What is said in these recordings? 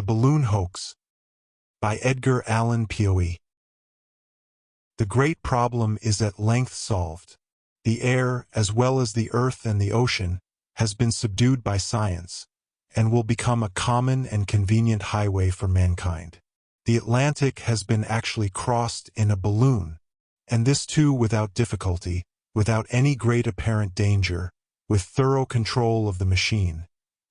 The Balloon Hoax by Edgar Allan Poe. The great problem is at length solved. The air, as well as the earth and the ocean, has been subdued by science, and will become a common and convenient highway for mankind. The Atlantic has been actually crossed in a balloon, and this too without difficulty, without any great apparent danger, with thorough control of the machine,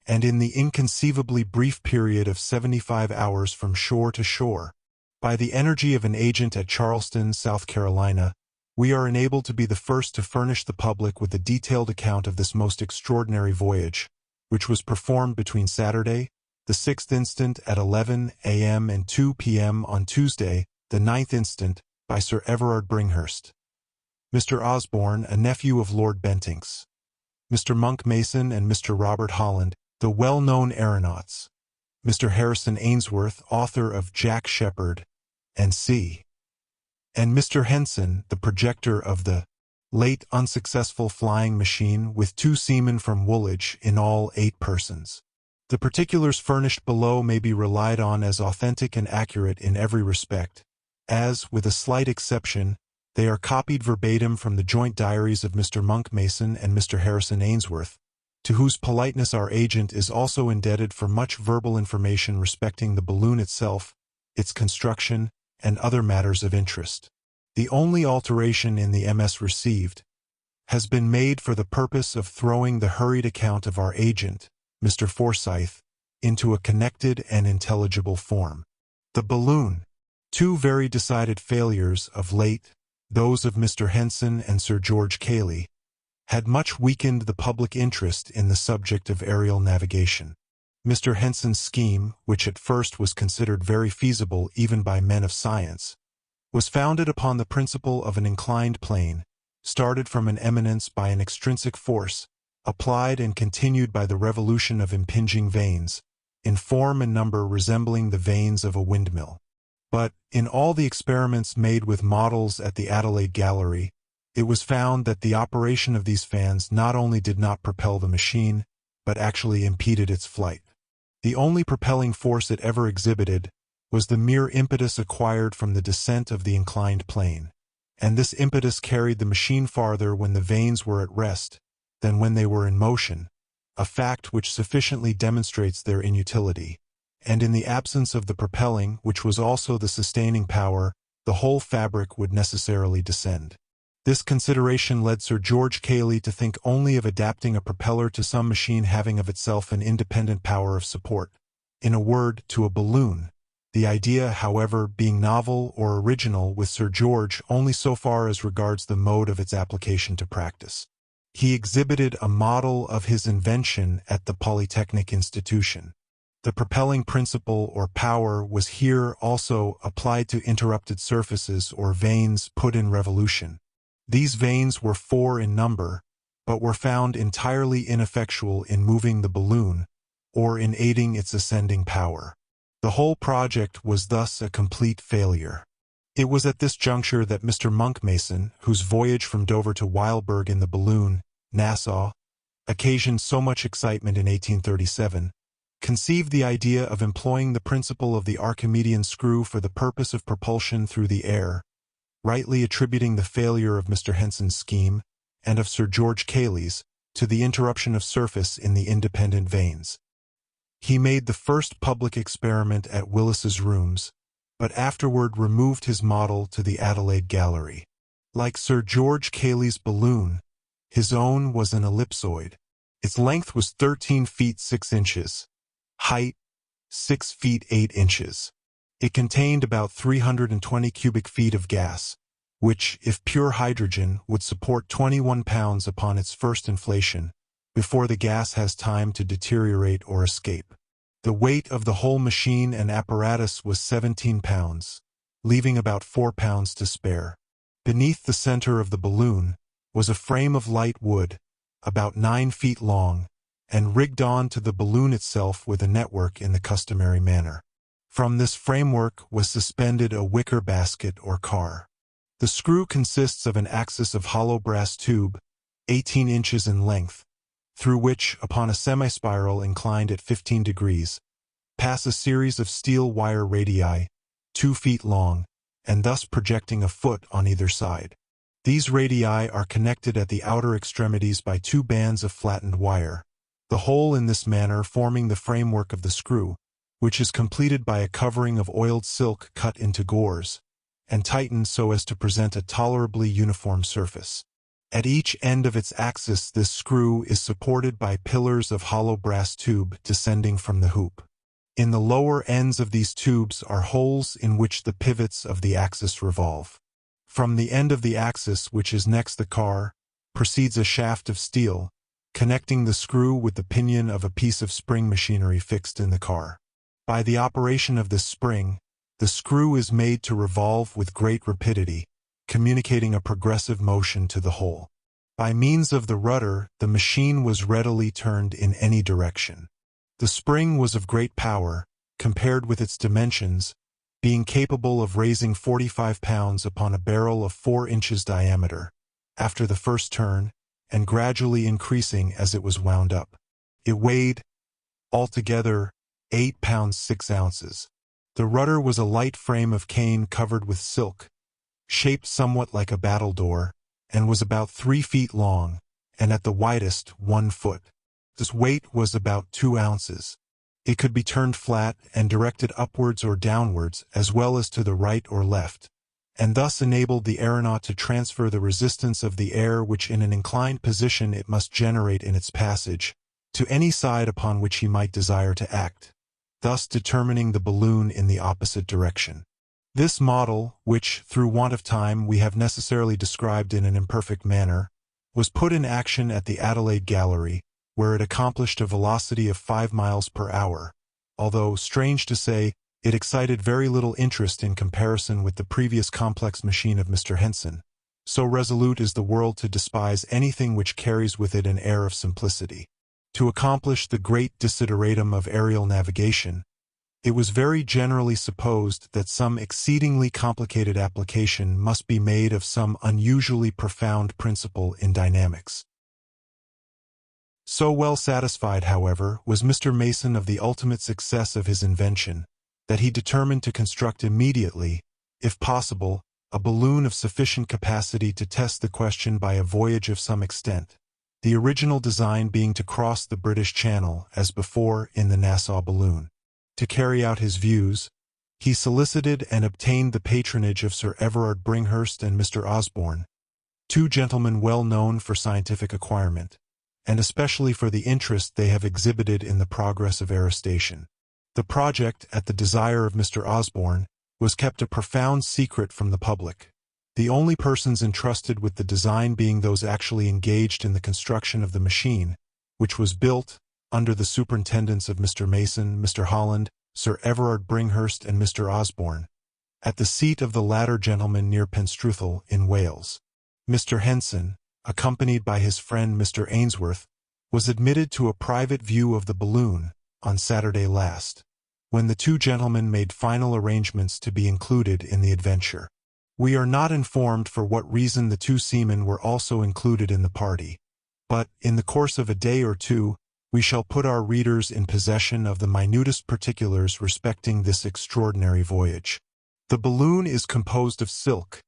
and in the inconceivably brief period of 75 hours from shore to shore. By the energy of an agent at Charleston, South Carolina, we are enabled to be the first to furnish the public with a detailed account of this most extraordinary voyage, which was performed between Saturday, the 6th instant at 11 a.m. and 2 p.m. on Tuesday, the 9th instant, by Sir Everard Bringhurst, Mr. Osborne, a nephew of Lord Bentinck's, Mr. Monk Mason and Mr. Robert Holland, the well-known aeronauts, Mr. Harrison Ainsworth, author of Jack Sheppard, and C. and Mr. Henson, the projector of the late unsuccessful flying machine, with 2 seamen from Woolwich, in all 8 persons. The particulars furnished below may be relied on as authentic and accurate in every respect, as, with a slight exception, they are copied verbatim from the joint diaries of Mr. Monk Mason and Mr. Harrison Ainsworth, to whose politeness our agent is also indebted for much verbal information respecting the balloon itself, its construction, and other matters of interest. The only alteration in the MS received has been made for the purpose of throwing the hurried account of our agent, Mr. Forsyth, into a connected and intelligible form. The balloon. 2 very decided failures of late, those of Mr. Henson and Sir George Cayley, had much weakened the public interest in the subject of aerial navigation. Mr. Henson's scheme, which at first was considered very feasible even by men of science, was founded upon the principle of an inclined plane, started from an eminence by an extrinsic force, applied and continued by the revolution of impinging vanes, in form and number resembling the vanes of a windmill. But, in all the experiments made with models at the Adelaide Gallery, it was found that the operation of these fans not only did not propel the machine, but actually impeded its flight. The only propelling force it ever exhibited was the mere impetus acquired from the descent of the inclined plane, and this impetus carried the machine farther when the vanes were at rest than when they were in motion, a fact which sufficiently demonstrates their inutility. And in the absence of the propelling, which was also the sustaining power, the whole fabric would necessarily descend. This consideration led Sir George Cayley to think only of adapting a propeller to some machine having of itself an independent power of support. In a word, to a balloon. The idea, however, being novel or original with Sir George only so far as regards the mode of its application to practice. He exhibited a model of his invention at the Polytechnic Institution. The propelling principle or power was here also applied to interrupted surfaces or vanes put in revolution. These vanes were 4 in number, but were found entirely ineffectual in moving the balloon, or in aiding its ascending power. The whole project was thus a complete failure. It was at this juncture that Mr. Monk Mason, whose voyage from Dover to Weilburg in the balloon, Nassau, occasioned so much excitement in 1837, conceived the idea of employing the principle of the Archimedean screw for the purpose of propulsion through the air, rightly attributing the failure of Mr. Henson's scheme, and of Sir George Cayley's, to the interruption of surface in the independent vanes. He made the first public experiment at Willis's Rooms, but afterward removed his model to the Adelaide Gallery. Like Sir George Cayley's balloon, his own was an ellipsoid. Its length was 13 feet 6 inches, height 6 feet 8 inches. It contained about 320 cubic feet of gas, which, if pure hydrogen, would support 21 pounds upon its first inflation, before the gas has time to deteriorate or escape. The weight of the whole machine and apparatus was 17 pounds, leaving about 4 pounds to spare. Beneath the center of the balloon was a frame of light wood, about 9 feet long, and rigged on to the balloon itself with a network in the customary manner. From this framework was suspended a wicker basket or car. The screw consists of an axis of hollow brass tube, 18 inches in length, through which, upon a semi-spiral inclined at 15 degrees, pass a series of steel wire radii, 2 feet long, and thus projecting a foot on either side. These radii are connected at the outer extremities by 2 bands of flattened wire, the whole in this manner forming the framework of the screw, which is completed by a covering of oiled silk cut into gores, and tightened so as to present a tolerably uniform surface. At each end of its axis this screw is supported by pillars of hollow brass tube descending from the hoop. In the lower ends of these tubes are holes in which the pivots of the axis revolve. From the end of the axis, which is next the car, proceeds a shaft of steel, connecting the screw with the pinion of a piece of spring machinery fixed in the car. By the operation of this spring, the screw is made to revolve with great rapidity, communicating a progressive motion to the whole. By means of the rudder, the machine was readily turned in any direction. The spring was of great power, compared with its dimensions, being capable of raising 45 pounds upon a barrel of 4 inches diameter, after the first turn, and gradually increasing as it was wound up. It weighed, altogether, 8 pounds 6 ounces. The rudder was a light frame of cane covered with silk, shaped somewhat like a battledore, and was about 3 feet long, and at the widest 1 foot. Its weight was about 2 ounces. It could be turned flat and directed upwards or downwards as well as to the right or left, and thus enabled the aeronaut to transfer the resistance of the air which in an inclined position it must generate in its passage, to any side upon which he might desire to act, thus determining the balloon in the opposite direction. This model, which, through want of time, we have necessarily described in an imperfect manner, was put in action at the Adelaide Gallery, where it accomplished a velocity of 5 miles per hour, although, strange to say, it excited very little interest in comparison with the previous complex machine of Mr. Henson. So resolute is the world to despise anything which carries with it an air of simplicity. To accomplish the great desideratum of aerial navigation, it was very generally supposed that some exceedingly complicated application must be made of some unusually profound principle in dynamics. So well satisfied, however, was Mr. Mason of the ultimate success of his invention, that he determined to construct immediately, if possible, a balloon of sufficient capacity to test the question by a voyage of some extent, the original design being to cross the British Channel, as before in the Nassau balloon. To carry out his views, he solicited and obtained the patronage of Sir Everard Bringhurst and Mr. Osborne, 2 gentlemen well known for scientific acquirement, and especially for the interest they have exhibited in the progress of aerostation. The project, at the desire of Mr. Osborne, was kept a profound secret from the public, the only persons entrusted with the design being those actually engaged in the construction of the machine, which was built, under the superintendence of Mr. Mason, Mr. Holland, Sir Everard Bringhurst, and Mr. Osborne, at the seat of the latter gentleman near Penstruthal, in Wales. Mr. Henson, accompanied by his friend Mr. Ainsworth, was admitted to a private view of the balloon on Saturday last, when the 2 gentlemen made final arrangements to be included in the adventure. We are not informed for what reason the 2 seamen were also included in the party, but, in the course of a day or 2, we shall put our readers in possession of the minutest particulars respecting this extraordinary voyage. The balloon is composed of silk,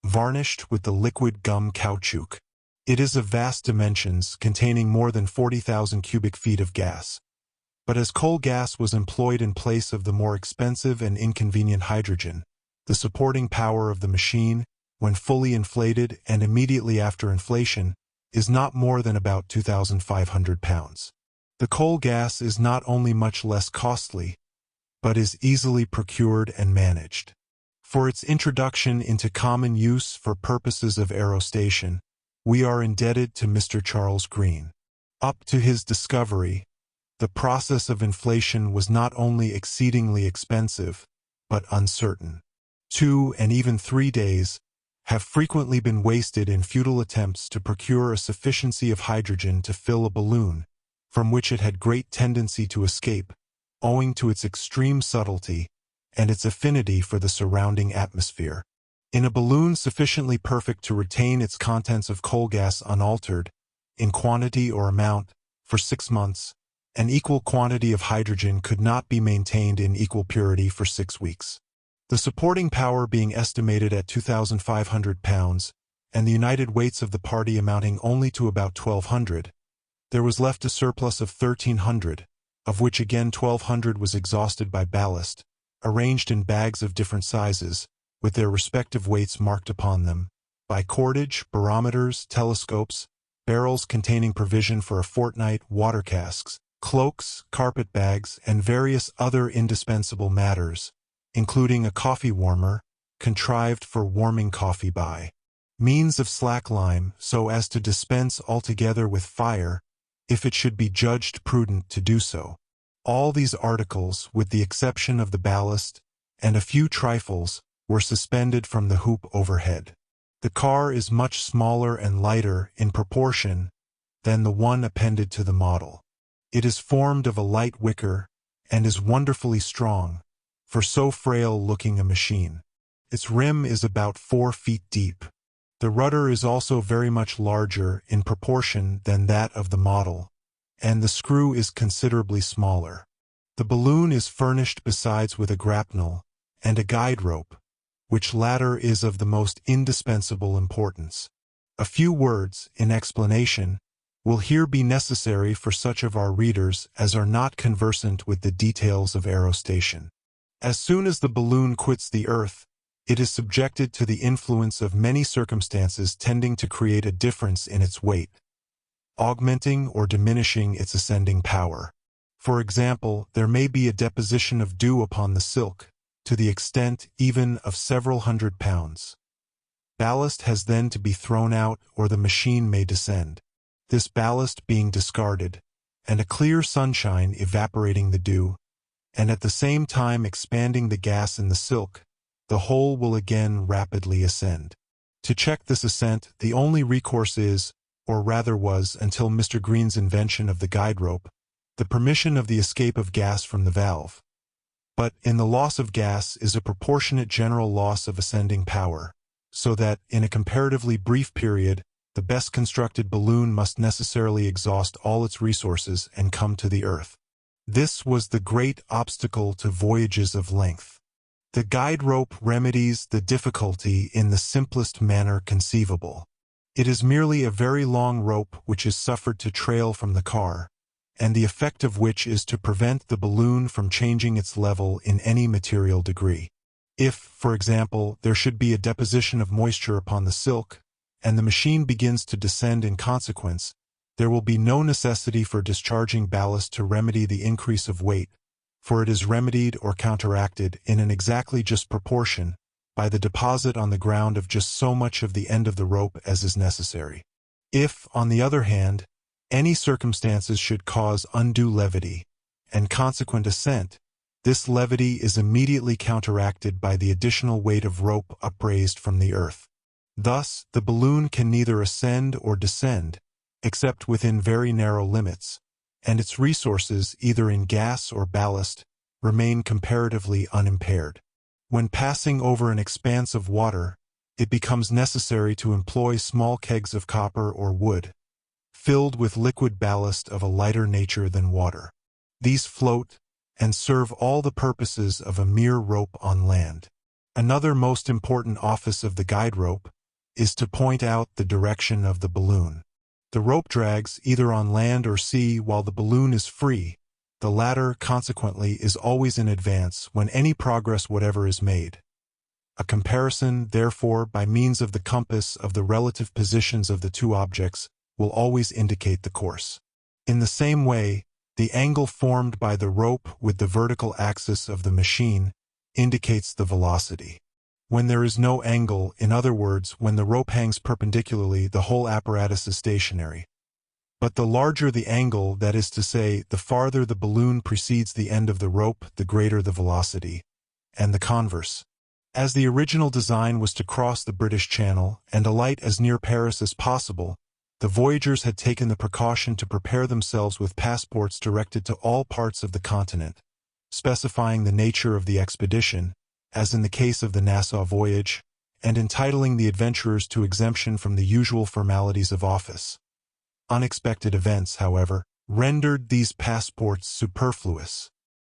varnished with the liquid gum caoutchouc. It is of vast dimensions, containing more than 40,000 cubic feet of gas. But as coal gas was employed in place of the more expensive and inconvenient hydrogen, the supporting power of the machine, when fully inflated and immediately after inflation, is not more than about 2,500 pounds. The coal gas is not only much less costly, but is easily procured and managed. For its introduction into common use for purposes of aerostation, we are indebted to Mr. Charles Green. Up to his discovery, the process of inflation was not only exceedingly expensive, but uncertain. 2 and even 3 days have frequently been wasted in futile attempts to procure a sufficiency of hydrogen to fill a balloon, from which it had great tendency to escape, owing to its extreme subtlety and its affinity for the surrounding atmosphere. In a balloon sufficiently perfect to retain its contents of coal gas unaltered, in quantity or amount, for 6 months, An equal quantity of hydrogen could not be maintained in equal purity for 6 weeks. The supporting power being estimated at 2,500 pounds, and the united weights of the party amounting only to about 1,200, there was left a surplus of 1,300, of which again 1,200 was exhausted by ballast, arranged in bags of different sizes, with their respective weights marked upon them, by cordage, barometers, telescopes, barrels containing provision for a fortnight, water casks, cloaks, carpet bags, and various other indispensable matters, including a coffee warmer, contrived for warming coffee by means of slack lime, so as to dispense altogether with fire, if it should be judged prudent to do so. All these articles, with the exception of the ballast, and a few trifles, were suspended from the hoop overhead. The car is much smaller and lighter in proportion than the one appended to the model. It is formed of a light wicker, and is wonderfully strong, for so frail-looking a machine. Its rim is about 4 feet deep. The rudder is also very much larger in proportion than that of the model, and the screw is considerably smaller. The balloon is furnished besides with a grapnel and a guide rope, which latter is of the most indispensable importance. A few words, in explanation, will here be necessary for such of our readers as are not conversant with the details of aerostation. As soon as the balloon quits the earth, it is subjected to the influence of many circumstances tending to create a difference in its weight, augmenting or diminishing its ascending power. For example, there may be a deposition of dew upon the silk, to the extent even of several hundred pounds. Ballast has then to be thrown out, or the machine may descend. This ballast being discarded, and a clear sunshine evaporating the dew, and at the same time expanding the gas in the silk, the whole will again rapidly ascend. To check this ascent, the only recourse is, or rather was until Mr. Green's invention of the guide rope, the permission of the escape of gas from the valve. But in the loss of gas is a proportionate general loss of ascending power, so that, in a comparatively brief period, the best constructed balloon must necessarily exhaust all its resources and come to the earth. This was the great obstacle to voyages of length. The guide rope remedies the difficulty in the simplest manner conceivable. It is merely a very long rope which is suffered to trail from the car, and the effect of which is to prevent the balloon from changing its level in any material degree. If, for example, there should be a deposition of moisture upon the silk, and the machine begins to descend in consequence, there will be no necessity for discharging ballast to remedy the increase of weight, for it is remedied or counteracted in an exactly just proportion by the deposit on the ground of just so much of the end of the rope as is necessary. If, on the other hand, any circumstances should cause undue levity and consequent ascent, this levity is immediately counteracted by the additional weight of rope upraised from the earth. Thus, the balloon can neither ascend or descend, except within very narrow limits, and its resources, either in gas or ballast, remain comparatively unimpaired. When passing over an expanse of water, it becomes necessary to employ small kegs of copper or wood, filled with liquid ballast of a lighter nature than water. These float, and serve all the purposes of a mere rope on land. Another most important office of the guide rope is to point out the direction of the balloon. The rope drags either on land or sea while the balloon is free. The latter, consequently, is always in advance when any progress whatever is made. A comparison, therefore, by means of the compass of the relative positions of the two objects will always indicate the course. In the same way, the angle formed by the rope with the vertical axis of the machine indicates the velocity. When there is no angle, in other words, when the rope hangs perpendicularly, the whole apparatus is stationary. But the larger the angle, that is to say, the farther the balloon precedes the end of the rope, the greater the velocity, and the converse. As the original design was to cross the British Channel and alight as near Paris as possible, the voyagers had taken the precaution to prepare themselves with passports directed to all parts of the continent, specifying the nature of the expedition, as in the case of the Nassau voyage, and entitling the adventurers to exemption from the usual formalities of office. Unexpected events, however, rendered these passports superfluous.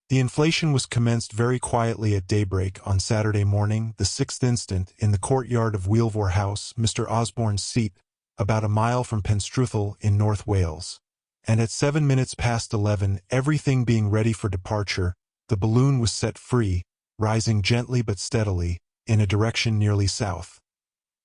The inflation was commenced very quietly at daybreak on Saturday morning, the 6th instant, in the courtyard of Wheelvore House, Mr. Osborne's seat, about a mile from Penstruthal in North Wales. And at 7 minutes past 11, everything being ready for departure, the balloon was set free, rising gently but steadily, in a direction nearly south.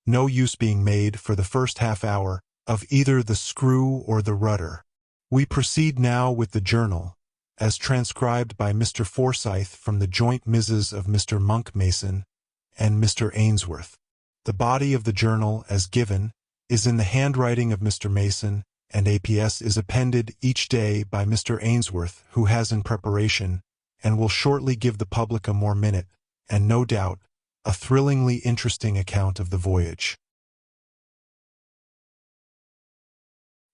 No use being made, for the first half hour, of either the screw or the rudder. We proceed now with the journal, as transcribed by Mr. Forsyth from the joint misses of Mr. Monk Mason and Mr. Ainsworth. The body of the journal, as given, is in the handwriting of Mr. Mason, and APS is appended each day by Mr. Ainsworth, who has in preparation, and will shortly give the public a more minute, and no doubt, a thrillingly interesting account of the voyage.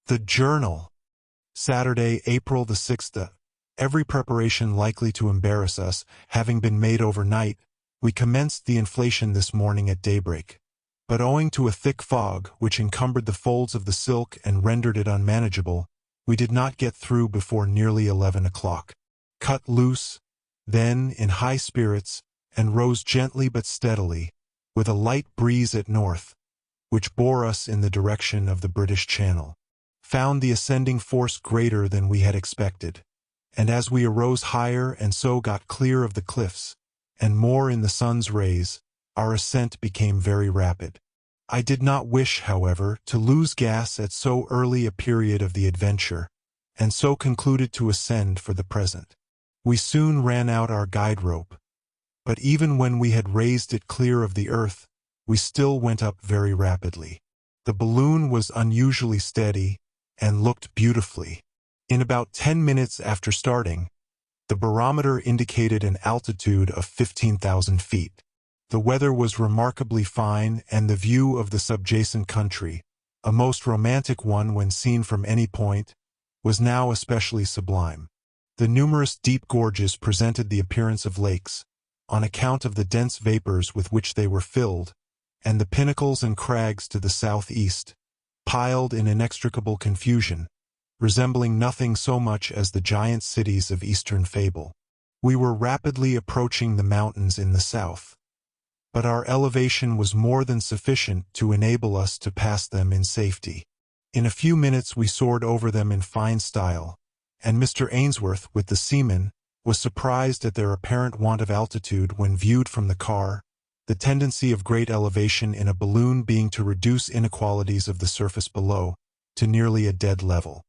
The Journal. Saturday, April the 6th. Every preparation likely to embarrass us having been made overnight, we commenced the inflation this morning at daybreak. But owing to a thick fog which encumbered the folds of the silk and rendered it unmanageable, we did not get through before nearly 11 o'clock. Cut loose, then, in high spirits, and rose gently but steadily, with a light breeze at north, which bore us in the direction of the British Channel. Found the ascending force greater than we had expected, and as we arose higher and so got clear of the cliffs, and more in the sun's rays, our ascent became very rapid. I did not wish, however, to lose gas at so early a period of the adventure, and so concluded to ascend for the present. We soon ran out our guide rope, but even when we had raised it clear of the earth, we still went up very rapidly. The balloon was unusually steady, and looked beautifully. In about 10 minutes after starting, the barometer indicated an altitude of 15,000 feet. The weather was remarkably fine, and the view of the subjacent country, a most romantic one when seen from any point, was now especially sublime. The numerous deep gorges presented the appearance of lakes, on account of the dense vapors with which they were filled, and the pinnacles and crags to the southeast, piled in inextricable confusion, resembling nothing so much as the giant cities of Eastern fable. We were rapidly approaching the mountains in the south, but our elevation was more than sufficient to enable us to pass them in safety. In a few minutes we soared over them in fine style, and Mr. Ainsworth, with the seamen, was surprised at their apparent want of altitude when viewed from the car, the tendency of great elevation in a balloon being to reduce inequalities of the surface below to nearly a dead level.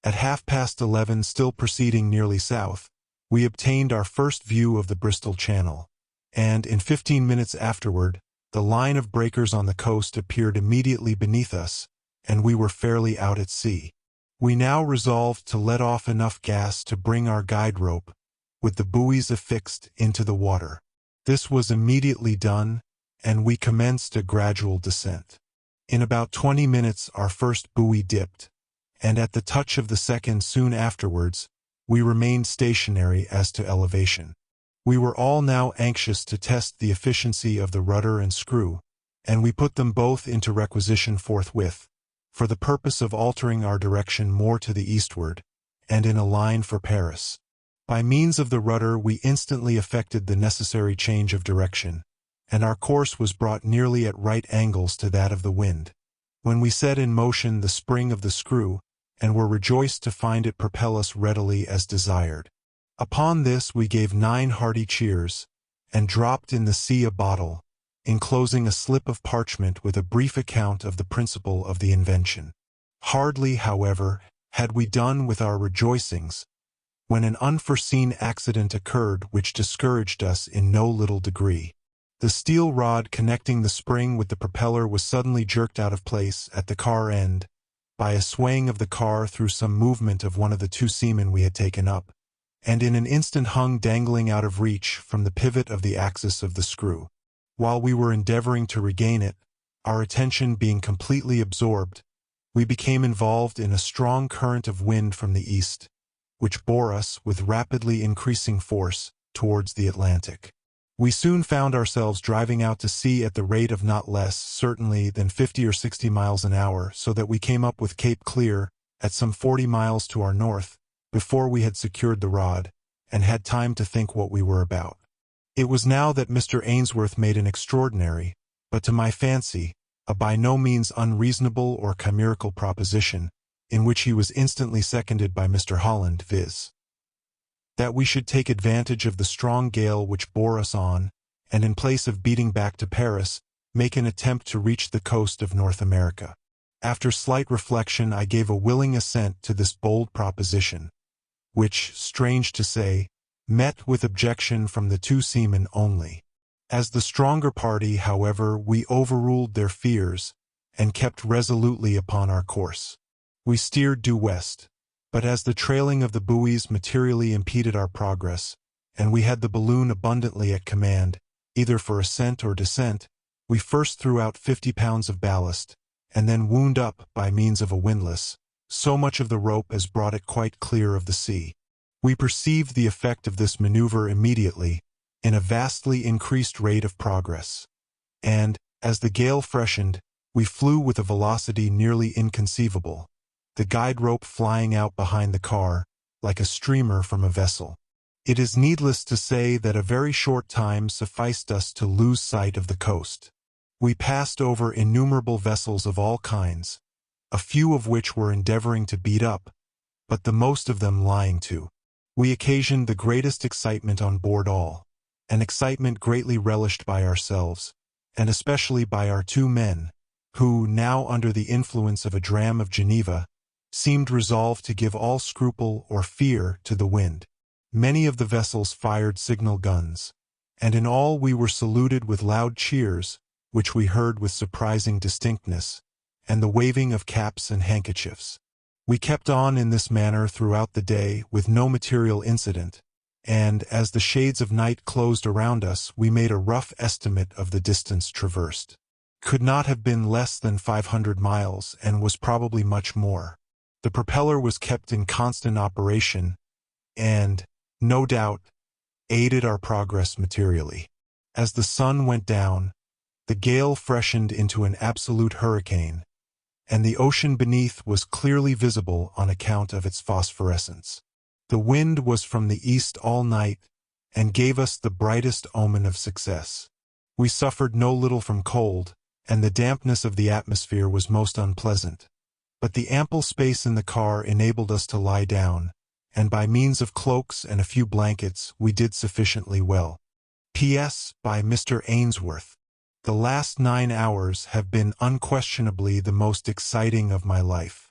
At 11:30, still proceeding nearly south, we obtained our first view of the Bristol Channel, and in 15 minutes afterward, the line of breakers on the coast appeared immediately beneath us, and we were fairly out at sea. We now resolved to let off enough gas to bring our guide rope, with the buoys affixed, into the water. This was immediately done, and we commenced a gradual descent. In about 20 minutes our first buoy dipped, and at the touch of the second soon afterwards, we remained stationary as to elevation. We were all now anxious to test the efficiency of the rudder and screw, and we put them both into requisition forthwith, for the purpose of altering our direction more to the eastward, and in a line for Paris. By means of the rudder we instantly effected the necessary change of direction, and our course was brought nearly at right angles to that of the wind, when we set in motion the spring of the screw, and were rejoiced to find it propel us readily as desired. Upon this we gave 9 hearty cheers, and dropped in the sea a bottle, enclosing a slip of parchment with a brief account of the principle of the invention. Hardly, however, had we done with our rejoicings, when an unforeseen accident occurred which discouraged us in no little degree. The steel rod connecting the spring with the propeller was suddenly jerked out of place at the car end, by a swaying of the car through some movement of one of the 2 seamen we had taken up, and in an instant hung dangling out of reach from the pivot of the axis of the screw. While we were endeavoring to regain it, our attention being completely absorbed, we became involved in a strong current of wind from the east, which bore us, with rapidly increasing force, towards the Atlantic. We soon found ourselves driving out to sea at the rate of not less, certainly, than 50 or 60 miles an hour, so that we came up with Cape Clear, at some 40 miles to our north, before we had secured the rod, and had time to think what we were about. It was now that Mr. Ainsworth made an extraordinary, but to my fancy, a by no means unreasonable or chimerical proposition, in which he was instantly seconded by Mr. Holland, viz. that we should take advantage of the strong gale which bore us on, and in place of beating back to Paris, make an attempt to reach the coast of North America. After slight reflection, I gave a willing assent to this bold proposition, which, strange to say, met with objection from the two seamen only. As the stronger party, however, we overruled their fears, and kept resolutely upon our course. We steered due west, but as the trailing of the buoys materially impeded our progress, and we had the balloon abundantly at command, either for ascent or descent, we first threw out 50 pounds of ballast, and then wound up, by means of a windlass, so much of the rope as brought it quite clear of the sea. We perceived the effect of this maneuver immediately, in a vastly increased rate of progress, and, as the gale freshened, we flew with a velocity nearly inconceivable, the guide rope flying out behind the car, like a streamer from a vessel. It is needless to say that a very short time sufficed us to lose sight of the coast. We passed over innumerable vessels of all kinds, a few of which were endeavoring to beat up, but the most of them lying to. We occasioned the greatest excitement on board all, an excitement greatly relished by ourselves, and especially by our two men, who, now under the influence of a dram of Geneva, seemed resolved to give all scruple or fear to the wind. Many of the vessels fired signal guns, and in all we were saluted with loud cheers, which we heard with surprising distinctness, and the waving of caps and handkerchiefs. We kept on in this manner throughout the day with no material incident, and, as the shades of night closed around us, we made a rough estimate of the distance traversed. Could not have been less than 500 miles, and was probably much more. The propeller was kept in constant operation, and, no doubt, aided our progress materially. As the sun went down, the gale freshened into an absolute hurricane, and the ocean beneath was clearly visible on account of its phosphorescence. The wind was from the east all night, and gave us the brightest omen of success. We suffered no little from cold, and the dampness of the atmosphere was most unpleasant. But the ample space in the car enabled us to lie down, and by means of cloaks and a few blankets we did sufficiently well. P.S. by Mr. Ainsworth. The last 9 hours have been unquestionably the most exciting of my life.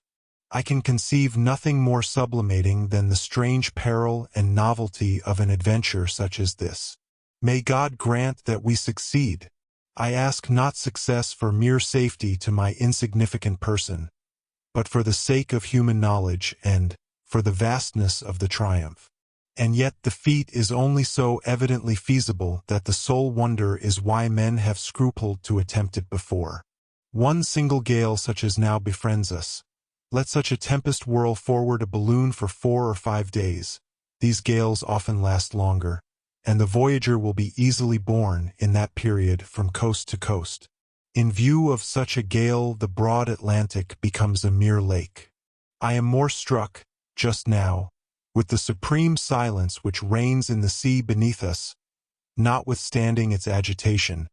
I can conceive nothing more sublimating than the strange peril and novelty of an adventure such as this. May God grant that we succeed. I ask not success for mere safety to my insignificant person, but for the sake of human knowledge and for the vastness of the triumph. And yet the feat is only so evidently feasible that the sole wonder is why men have scrupled to attempt it before. One single gale such as now befriends us. Let such a tempest whirl forward a balloon for 4 or 5 days. These gales often last longer, and the voyager will be easily borne in that period from coast to coast. In view of such a gale, the broad Atlantic becomes a mere lake. I am more struck, just now, with the supreme silence which reigns in the sea beneath us, notwithstanding its agitation,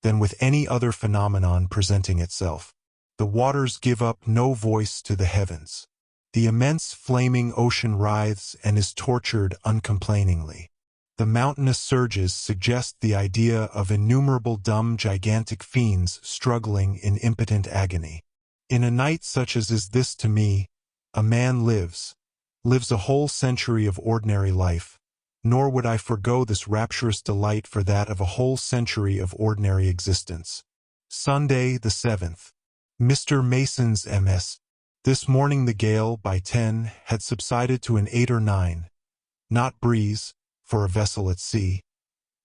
than with any other phenomenon presenting itself. The waters give up no voice to the heavens. The immense flaming ocean writhes and is tortured uncomplainingly. The mountainous surges suggest the idea of innumerable dumb gigantic fiends struggling in impotent agony. In a night such as is this to me, a man lives a whole century of ordinary life, nor would I forego this rapturous delight for that of a whole century of ordinary existence. Sunday, the 7th. Mr. Mason's MS. This morning the gale, by 10, had subsided to an 8 or 9, not breeze, for a vessel at sea,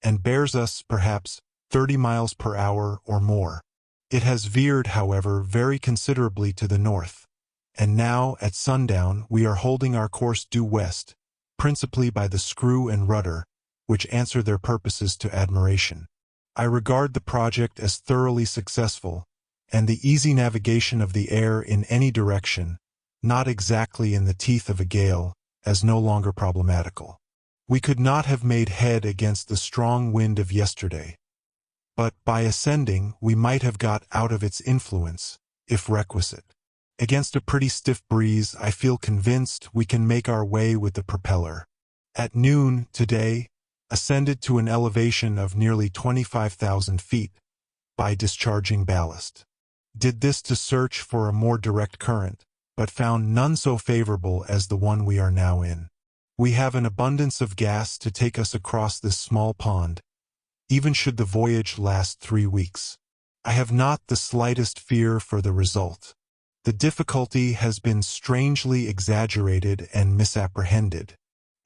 and bears us, perhaps, 30 miles per hour or more. It has veered, however, very considerably to the north, and now, at sundown, we are holding our course due west, principally by the screw and rudder, which answer their purposes to admiration. I regard the project as thoroughly successful, and the easy navigation of the air in any direction, not exactly in the teeth of a gale, as no longer problematical. We could not have made head against the strong wind of yesterday, but by ascending we might have got out of its influence, if requisite. Against a pretty stiff breeze, I feel convinced we can make our way with the propeller. At noon today, ascended to an elevation of nearly 25,000 feet by discharging ballast. Did this to search for a more direct current, but found none so favorable as the one we are now in. We have an abundance of gas to take us across this small pond, even should the voyage last 3 weeks. I have not the slightest fear for the result. The difficulty has been strangely exaggerated and misapprehended.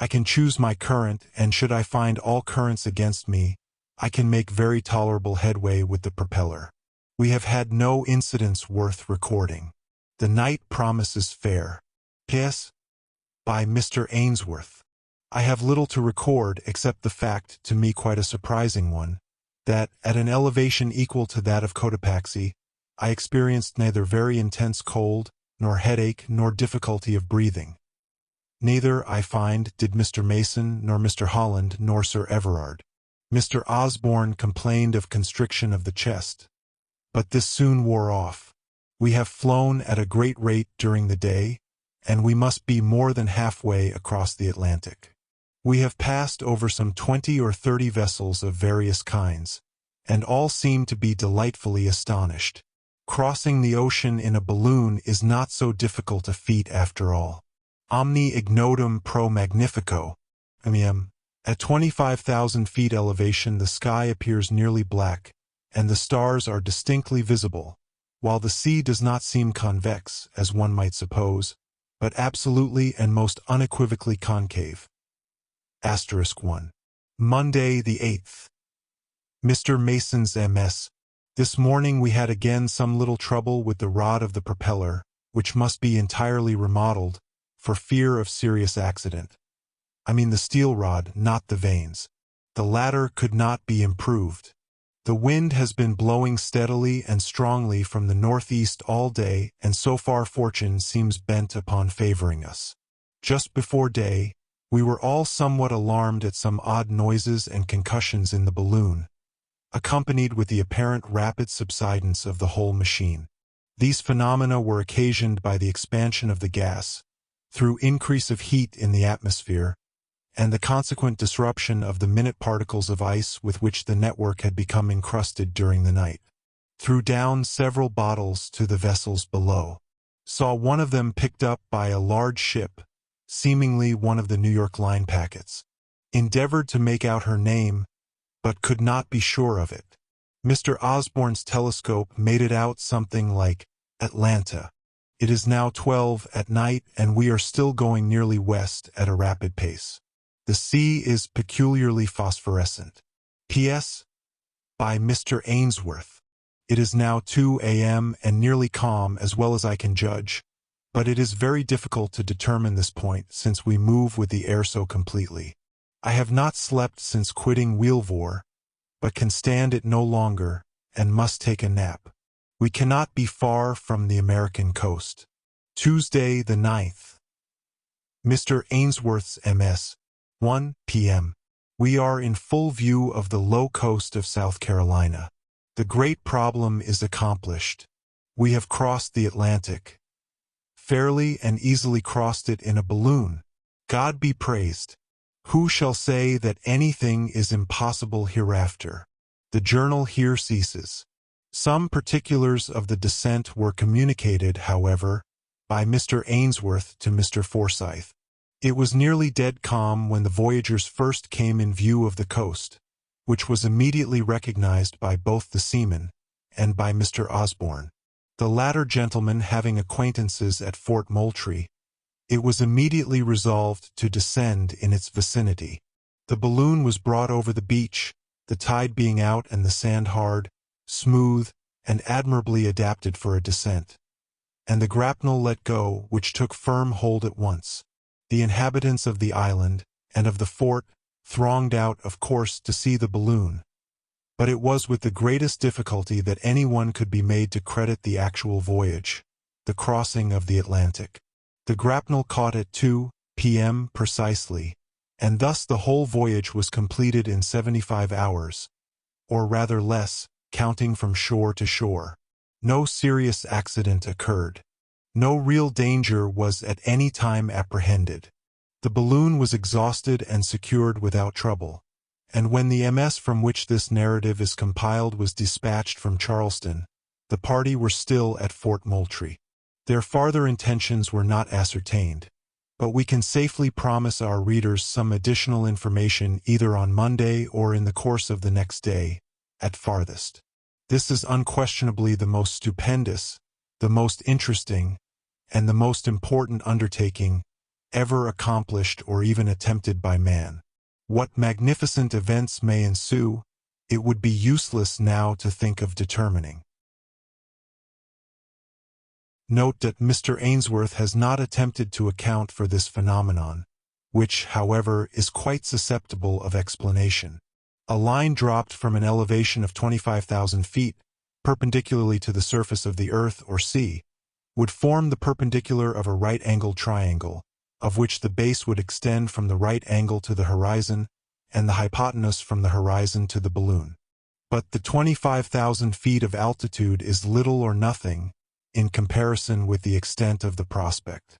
I can choose my current, and should I find all currents against me, I can make very tolerable headway with the propeller. We have had no incidents worth recording. The night promises fair. P.S. By Mr. Ainsworth. I have little to record except the fact, to me quite a surprising one, that, at an elevation equal to that of Cotopaxi, I experienced neither very intense cold, nor headache, nor difficulty of breathing. Neither, I find, did Mr. Mason, nor Mr. Holland, nor Sir Everard. Mr. Osborne complained of constriction of the chest, but this soon wore off. We have flown at a great rate during the day, and we must be more than halfway across the Atlantic. We have passed over some 20 or 30 vessels of various kinds, and all seem to be delightfully astonished. Crossing the ocean in a balloon is not so difficult a feat after all. Omni ignotum pro magnifico. At 25,000 feet elevation the sky appears nearly black, and the stars are distinctly visible, while the sea does not seem convex, as one might suppose, but absolutely and most unequivocally concave. *1. Monday the 8th. Mr. Mason's MS. This morning we had again some little trouble with the rod of the propeller, which must be entirely remodeled, for fear of serious accident. I mean the steel rod, not the vanes. The latter could not be improved. The wind has been blowing steadily and strongly from the northeast all day, and so far fortune seems bent upon favoring us. Just before day, we were all somewhat alarmed at some odd noises and concussions in the balloon, accompanied with the apparent rapid subsidence of the whole machine. These phenomena were occasioned by the expansion of the gas, through increase of heat in the atmosphere, and the consequent disruption of the minute particles of ice with which the network had become encrusted during the night. Threw down several bottles to the vessels below. Saw one of them picked up by a large ship, seemingly one of the New York line packets. Endeavored to make out her name, but could not be sure of it. Mr. Osborne's telescope made it out something like Atlanta. It is now 12 at night, and we are still going nearly west at a rapid pace. The sea is peculiarly phosphorescent. P.S. By Mr. Ainsworth. It is now 2 a.m. and nearly calm as well as I can judge, but it is very difficult to determine this point since we move with the air so completely. I have not slept since quitting Wheelvore, but can stand it no longer and must take a nap. We cannot be far from the American coast. Tuesday the 9th. Mr. Ainsworth's MS. 1 p.m. We are in full view of the low coast of South Carolina. The great problem is accomplished. We have crossed the Atlantic. Fairly and easily crossed it in a balloon. God be praised. Who shall say that anything is impossible hereafter? The journal here ceases. Some particulars of the descent were communicated, however, by Mr. Ainsworth to Mr. Forsyth. It was nearly dead calm when the voyagers first came in view of the coast, which was immediately recognized by both the seamen and by Mr. Osborne. The latter gentleman having acquaintances at Fort Moultrie, it was immediately resolved to descend in its vicinity. The balloon was brought over the beach, the tide being out and the sand hard, smooth, and admirably adapted for a descent, and the grapnel let go, which took firm hold at once. The inhabitants of the island and of the fort thronged out, of course, to see the balloon, but it was with the greatest difficulty that anyone could be made to credit the actual voyage, the crossing of the Atlantic. The grapnel caught at 2 p.m. precisely, and thus the whole voyage was completed in 75 hours, or rather less, counting from shore to shore. No serious accident occurred. No real danger was at any time apprehended. The balloon was exhausted and secured without trouble, and when the MS from which this narrative is compiled was dispatched from Charleston, the party were still at Fort Moultrie. Their farther intentions were not ascertained, but we can safely promise our readers some additional information either on Monday or in the course of the next day, at farthest. This is unquestionably the most stupendous, the most interesting, and the most important undertaking ever accomplished or even attempted by man. What magnificent events may ensue, it would be useless now to think of determining. Note that Mr. Ainsworth has not attempted to account for this phenomenon, which, however, is quite susceptible of explanation. A line dropped from an elevation of 25,000 feet, perpendicularly to the surface of the earth or sea, would form the perpendicular of a right-angled triangle, of which the base would extend from the right angle to the horizon and the hypotenuse from the horizon to the balloon. But the 25,000 feet of altitude is little or nothing in comparison with the extent of the prospect.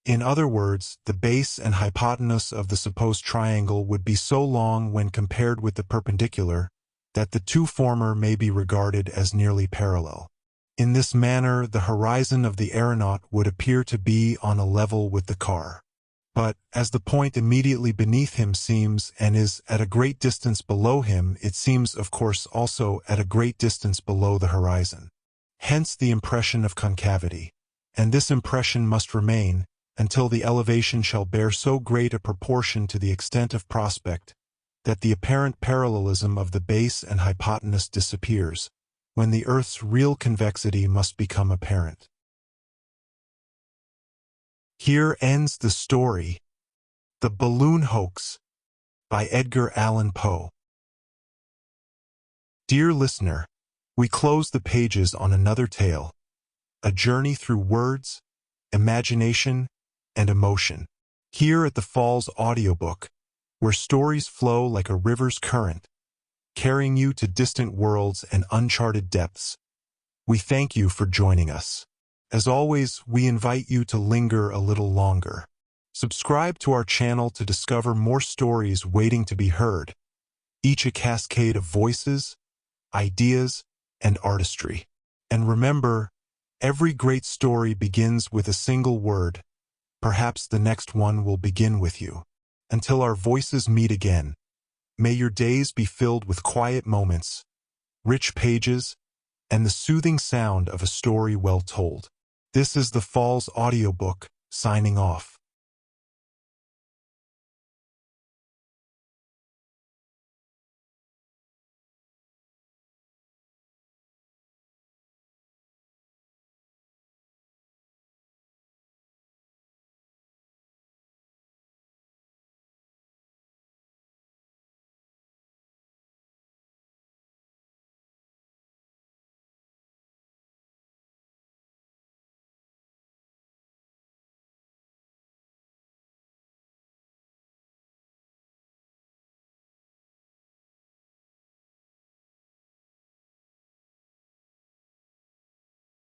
In other words, the base and hypotenuse of the supposed triangle would be so long when compared with the perpendicular that the two former may be regarded as nearly parallel. In this manner, the horizon of the aeronaut would appear to be on a level with the car. But, as the point immediately beneath him seems and is at a great distance below him, it seems, of course, also at a great distance below the horizon. Hence the impression of concavity, and this impression must remain until the elevation shall bear so great a proportion to the extent of prospect that the apparent parallelism of the base and hypotenuse disappears, when the Earth's real convexity must become apparent. Here ends the story, The Balloon Hoax, by Edgar Allan Poe. Dear listener, we close the pages on another tale, a journey through words, imagination, and emotion. Here at the Falls Audiobook, where stories flow like a river's current, carrying you to distant worlds and uncharted depths, we thank you for joining us. As always, we invite you to linger a little longer. Subscribe to our channel to discover more stories waiting to be heard, each a cascade of voices, ideas, and artistry. And remember, every great story begins with a single word. Perhaps the next one will begin with you. Until our voices meet again, may your days be filled with quiet moments, rich pages, and the soothing sound of a story well told. This is the Falls Audiobook, signing off.